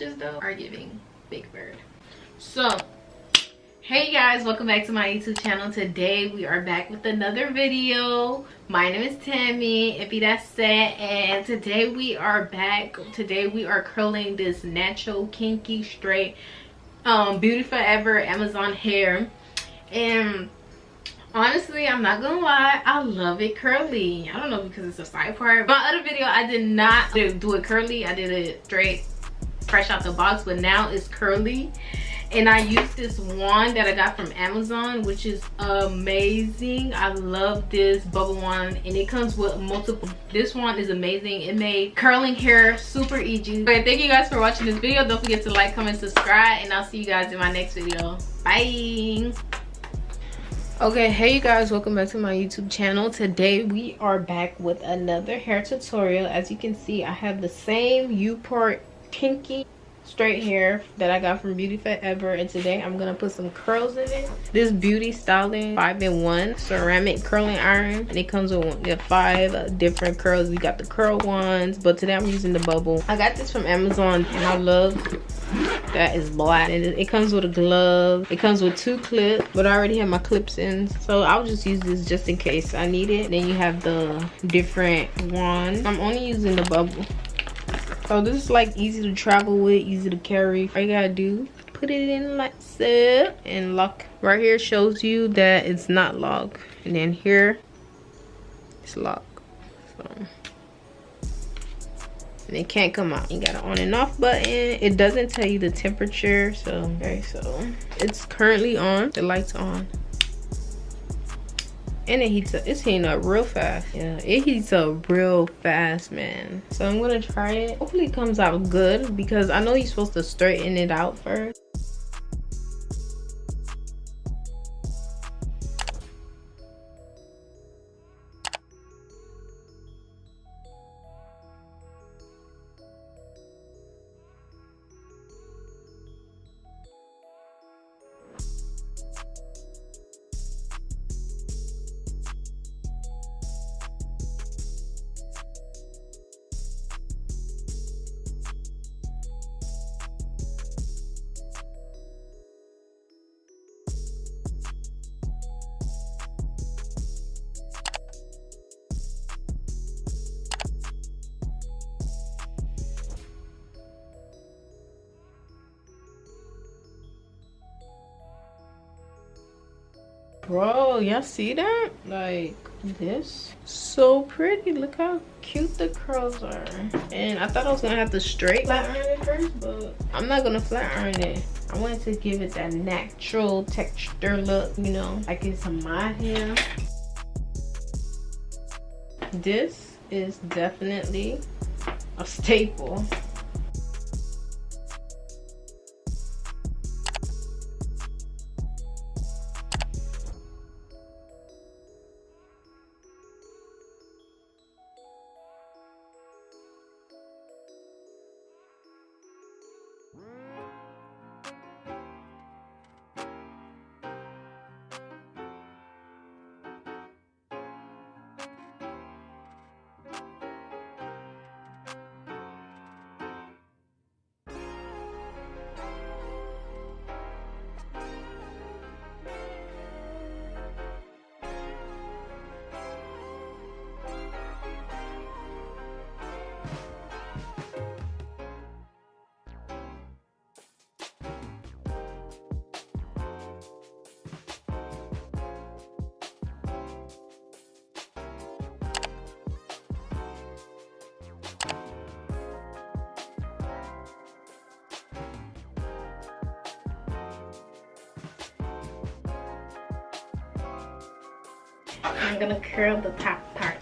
lashes though are giving Big Bird. So hey guys, welcome back to my YouTube channel. Today we are back with another video. My name is Tammie, if that's said, and today we are back. Today we are curling this natural kinky straight Beauty Forever Amazon hair. And honestly, I'm not gonna lie, I love it curly. I don't know, because it's a side part. My other video I did not do it curly, I did it straight fresh out the box, but now it's curly. And I used this wand that I got from Amazon, which is amazing. I love this bubble wand, and it comes with multiple. This wand is amazing. It made curling hair super easy. Okay, thank you guys for watching this video. Don't forget to like, comment, subscribe, and I'll see you guys in my next video. Bye. Okay, hey you guys, welcome back to my YouTube channel. Today we are back with another hair tutorial. As you can see, I have the same U-part kinky straight hair that I got from Beauty Forever, and today I'm gonna put some curls in it. This Beauty Styling 5-in-1 ceramic curling iron, and it comes with 5 different curls. We got the curl ones, but today I'm using the bubble. I got this from Amazon, and I love that it's black, and it comes with a glove. It comes with 2 clips, but I already have my clips in, so I'll just use this just in case I need it. Then you have the different wands. I'm only using the bubble. So this is like easy to travel with, easy to carry. All you gotta do, put it in like so and lock. Right here shows you that it's not locked, and then here it's locked. So, and it can't come out. You got an on and off button. It doesn't tell you the temperature. So okay, so it's currently on. The light's on. And it heats up. It's heating up real fast. Yeah, it heats up real fast, man. So I'm gonna try it. Hopefully it comes out good, because I know you're supposed to straighten it out first. Bro, y'all see that? Like this, so pretty. Look how cute the curls are. And I thought I was gonna have to straight flat iron it first, but I'm not gonna flat iron it. I wanted to give it that natural texture look, you know, like it's my hair. This is definitely a staple. I'm gonna curl the top part.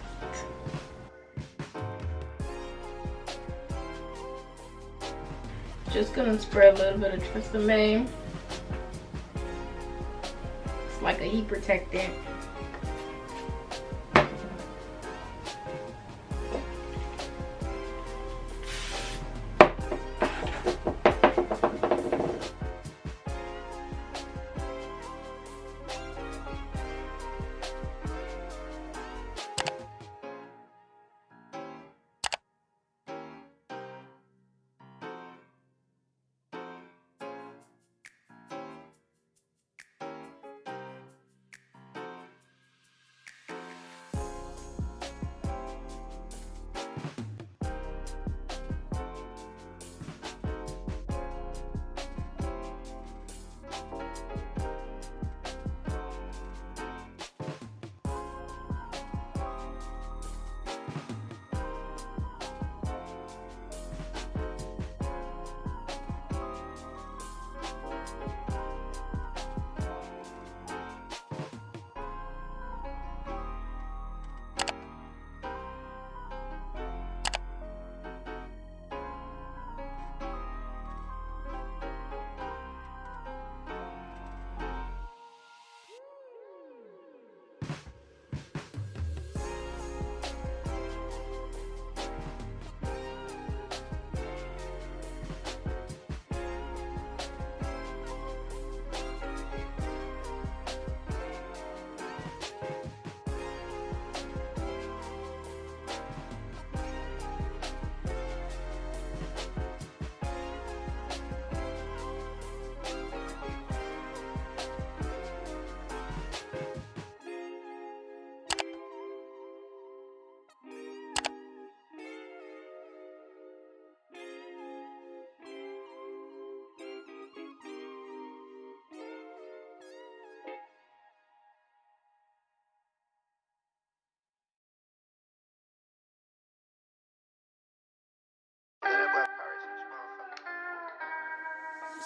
Just gonna spray a little bit of Tresemme. It's like a heat protectant.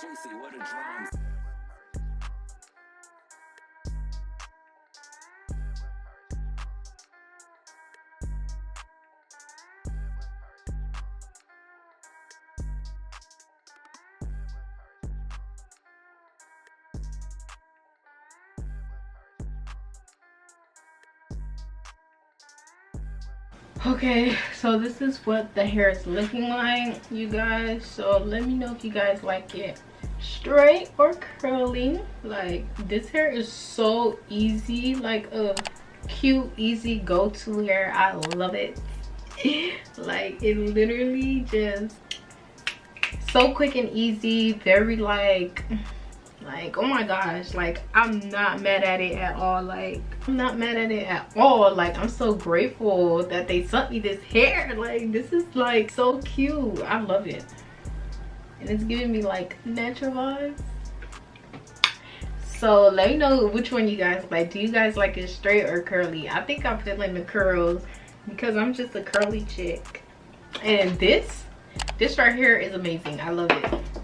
juicy with the drums. Okay, so this is what the hair is looking like, you guys. So let me know if you guys like it straight or curly. Like, this hair is so easy, like a cute, easy go-to hair. I love it. Like, it literally just so quick and easy, very like oh my gosh, like I'm not mad at it at all. Like, I'm not mad at it at all. Like, I'm so grateful that they sent me this hair. Like, this is like so cute. I love it, and it's giving me like natural vibes. So let me know which one you guys like. Do you guys like it straight or curly? I think I'm feeling the curls because I'm just a curly chick. And this right here is amazing. I love it.